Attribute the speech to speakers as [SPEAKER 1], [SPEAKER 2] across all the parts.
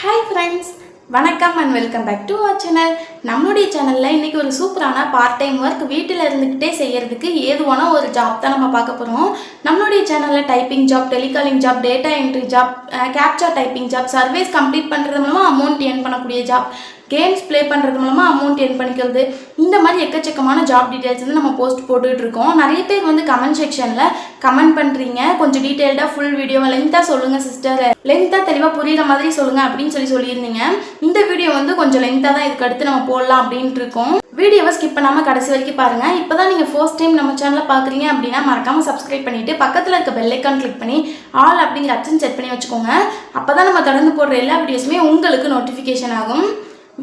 [SPEAKER 1] Hi friends, வணக்கம் and welcome back to our channel. நம்மளுடைய சேனல்ல இன்னைக்கு ஒரு சூப்பரான பார்ட் டைம் ஒர்க் வீட்டில இருந்துக்கிட்டே செய்யறதுக்கு ஏதுவான ஒரு ஜாப் தான் நம்ம பார்க்க போறோம். நம்மளுடைய சேனல்ல typing job, telecalling job, data entry job, captcha typing job, services complete பண்றது மூலமா அமௌண்ட் earn பண்ணக்கூடிய ஜாப், கேம்ஸ் ப்ளே பண்ணுறது மூலமாக அமௌண்ட் earn பண்ணிக்கிறது, இந்த மாதிரி எக்கச்சக்கமான ஜாப் டீட்டெயில்ஸ் வந்து நம்ம போஸ்ட் போட்டுக்கிட்டு இருக்கோம். நிறைய பேர் வந்து கமெண்ட் செக்ஷனில் கமெண்ட் பண்ணுறீங்க, கொஞ்சம் டீட்டெயில்டாக ஃபுல் வீடியோவை லென்த்தாக சொல்லுங்கள் சிஸ்டர், லென்த்தாக தெளிவாக புரியுற மாதிரி சொல்லுங்கள் அப்படின்னு சொல்லியிருந்தீங்க. இந்த வீடியோ வந்து கொஞ்சம் லென்த்தாக தான் இதுக்கு அடுத்து நம்ம போடலாம் அப்படின்ட்டு இருக்கோம். வீடியோவை ஸ்கிப் பண்ணாமல் கடைசி வரைக்கும் பாருங்கள். இப்போ தான் நீங்கள் ஃபர்ஸ்ட் டைம் நம்ம சேனலில் பார்க்குறீங்க அப்படின்னா மறக்காமல் சப்ஸ்கிரைப் பண்ணிவிட்டு பக்கத்தில் இருக்க பெல் ஐக்கான் கிளிக் பண்ணி ஆல் அப்படிங்கிற ஆப்ஷன் செட் பண்ணி வச்சுக்கோங்க. அப்போ தான் நம்ம தொடர்ந்து போடுற எல்லா வீடியோஸுமே உங்களுக்கு நோட்டிஃபிகேஷன் ஆகும்.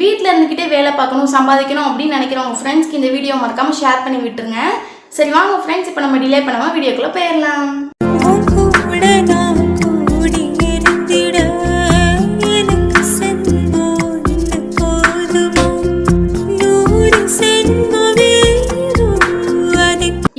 [SPEAKER 1] வீட்டில் இருந்துக்கிட்டே வேலை பார்க்கணும், சம்பாதிக்கணும் அப்படின்னு நினைக்கிற உங்கள் ஃப்ரெண்ட்ஸ்க்கு இந்த வீடியோ மறக்காமல் ஷேர் பண்ணி விட்டுருங்க. சரி வாங்க ஃப்ரெண்ட்ஸ், இப்போ நம்ம டிலே பண்ணாமல் வீடியோக்குள்ளே போயிடலாம்.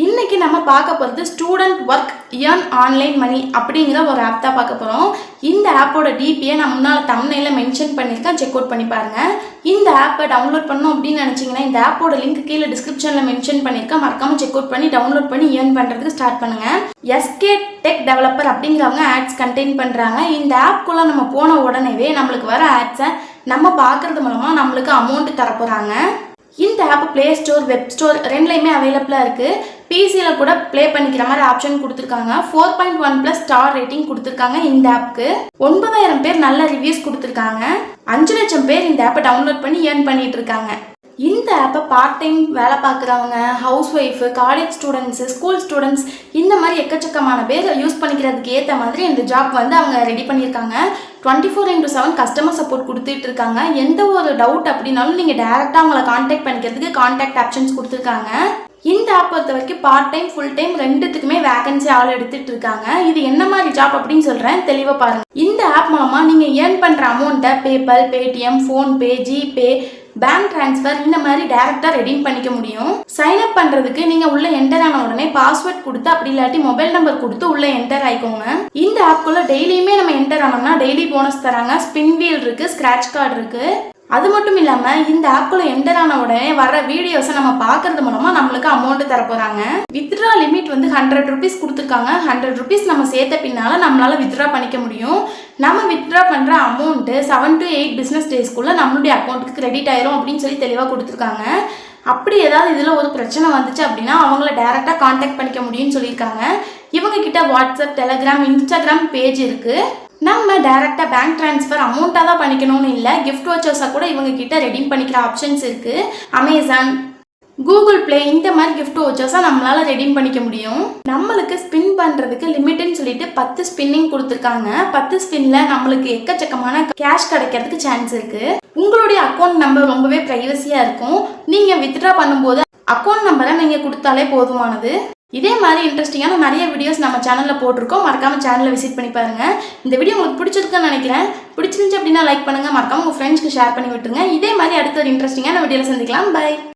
[SPEAKER 1] இன்னைக்கு நம்ம பார்க்க போகிறது student work earn online money அப்படிங்கிற ஒரு ஆப் தான் பார்க்க போகிறோம். இந்த ஆப்போட டிபியை நான் முன்னால் தம்ப்நெயிலில் மென்ஷன் பண்ணியிருக்கேன், செக் அவுட் பண்ணி பாருங்கள். இந்த ஆப்பை டவுன்லோட் பண்ணணும் அப்படின்னு நினச்சிங்கன்னா இந்த ஆப்போட லிங்க் கீழே டிஸ்கிரிப்ஷனில் மென்ஷன் பண்ணியிருக்கேன், மறக்காமல் செக் அவுட் பண்ணி டவுன்லோட் பண்ணி earn பண்ணுறதுக்கு ஸ்டார்ட் பண்ணுங்கள். எஸ்கே டெக் டெவலப்பர் அப்படிங்கிறவங்க ஆட்ஸ் கண்டெயின் பண்ணுறாங்க. இந்த ஆப்குள்ளே நம்ம போன உடனேவே நம்மளுக்கு வர ஆட்ஸை நம்ம பார்க்குறது மூலமாக நம்மளுக்கு அமௌண்ட் தரப்போகிறாங்க. இந்த app play store, web store ரெண்டுலையுமே அவைலபிளாக இருக்குது. பிசியில் கூட ப்ளே பண்ணிக்கிற மாதிரி ஆப்ஷன் கொடுத்துருக்காங்க. 4.1+ ஸ்டார் ரேட்டிங் கொடுத்துருக்காங்க. இந்த ஆப்புக்கு 9000 பேர் நல்ல ரிவ்யூஸ் கொடுத்துருக்காங்க. 5 லட்சம் பேர் இந்த ஆப்பை டவுன்லோட் பண்ணி earn பண்ணிட்டு இருக்காங்க. இந்த ஆப்பை பார்ட் டைம் வேலை பார்க்குறவங்க, house wife, college students, school students இந்த மாதிரி எக்கச்சக்கமான பேர் யூஸ் பண்ணிக்கிறதுக்கு ஏற்ற மாதிரி இந்த ஜாப் வந்து அவங்க ரெடி பண்ணியிருக்காங்க. 24/7 கஸ்டமர் சப்போர்ட் கொடுத்துட்டு இருக்காங்க. எந்த ஒரு டவுட் அப்படின்னாலும் நீங்கள் டேரெக்டாக அவங்களை கான்டாக்ட் பண்ணிக்கிறதுக்கு கான்டாக்ட் ஆப்ஷன்ஸ் கொடுத்துருக்காங்க. இந்த ஆப் பொறுத்த வரைக்கும் பார்ட் டைம், ஃபுல் டைம் ரெண்டுத்துக்குமே வேகன்சி ஆள் எடுத்துட்டு இருக்காங்க. இது என்ன மாதிரி ஜாப் அப்படின்னு சொல்கிறேன், தெளிவாக பாருங்கள். இந்த ஆப் மூலமாக நீங்கள் earn பண்ணுற அமௌண்ட்டை PayPal, Paytm, PhonePe, GPay, bank transfer இந்த மாதிரி டேரெக்டாக ரெடீம் பண்ணிக்க முடியும். சைன் அப் பண்ணுறதுக்கு நீங்கள் உள்ள என்டர் ஆன உடனே பாஸ்வேர்ட் கொடுத்து அப்படி இல்லாட்டி மொபைல் நம்பர் கொடுத்து உள்ள என்டர் ஆயிக்கோங்க. இந்த ஆப்குள்ள டெய்லியுமே நம்ம என்டர் ஆனோம்னா டெய்லி போனஸ் தராங்க. ஸ்பின் வீல் இருக்குது, ஸ்க்ராட்ச் கார்டு இருக்குது. அது மட்டும் இல்லாமல் இந்த ஆப்குள்ள என்டர் ஆன உடனே வர வீடியோஸை நம்ம பார்க்கறது மூலமாக நம்மளுக்கு அமௌண்ட் தர போகிறாங்க. வித்ட்ரா லிமிட் வந்து 100 rupees கொடுத்துருக்காங்க. 100 rupees நம்ம சேர்த்த பின்னால் நம்மளால் வித்ட்ரா பண்ணிக்க முடியும். நம்ம வித்ட்ரா பண்ணுற அமௌண்ட்டு 7 to 8 business daysக்குள்ளே நம்மளுடைய அக்கௌண்ட்டுக்கு கிரெடிட் ஆயிரும் அப்படின்னு சொல்லி தெளிவாக கொடுத்துருக்காங்க. அப்படி ஏதாவது இதில் ஒரு பிரச்சனை வந்துச்சு அப்படின்னா அவங்கள டேரெக்டாக கான்டாக்ட் பண்ணிக்க முடியும்னு சொல்லியிருக்காங்க. இவங்க கிட்ட வாட்ஸ்அப், டெலகிராம், இன்ஸ்டாகிராம் பேஜ் இருக்குது. நம்ம டேரெக்டாக பேங்க் ட்ரான்ஸ்ஃபர் அமௌண்ட்டாக தான் பண்ணிக்கணும்னு இல்லை, கிஃப்ட் வச்சர்ஸாக கூட இவங்க கிட்ட ரெடீம் பண்ணிக்கிற ஆப்ஷன்ஸ் இருக்குது. அமேசான், கூகுள் ப்ளே இந்த மாதிரி கிஃப்ட் வச்சர்ஸாக நம்மளால் ரெடீம் பண்ணிக்க முடியும். நம்மளுக்கு ஸ்பின் பண்ணுறதுக்கு லிமிட்டுன்னு சொல்லிட்டு 10 ஸ்பின்னிங் கொடுத்துருக்காங்க. 10 ஸ்பின்னில் நம்மளுக்கு எக்கச்சக்கமான கேஷ் கிடைக்கிறதுக்கு சான்ஸ் இருக்குது. உங்களுடைய அக்கௌண்ட் நம்பர் ரொம்பவே ப்ரைவசியாக இருக்கும். நீங்கள் வித்ட்ரா பண்ணும்போது அக்கௌண்ட் நம்பரை நீங்கள் கொடுத்தாலே போதுமானது. இதே மாதிரி இன்ட்ரெஸ்டிங்கான நிறைய வீடியோஸ் நம்ம சேனலில் போட்டிருக்கோம், மறக்காமல் சேனலை விசிட் பண்ணி பாருங்கள். இந்த வீடியோ உங்களுக்கு பிடிச்சிருக்குன்னு நினைக்கிறேன். பிடிச்சிருந்துச்சு அப்படின்னா லைக் பண்ணுங்கள், மறக்காமல் உங்கள் ஃப்ரெண்ட்ஸ்க்கு ஷேர் பண்ணி விட்டுருங்க. இதே மாதிரி அடுத்த ஒரு இன்ட்ரெஸ்டிங்கான வீடியோவில் சந்திக்கலாம். பை.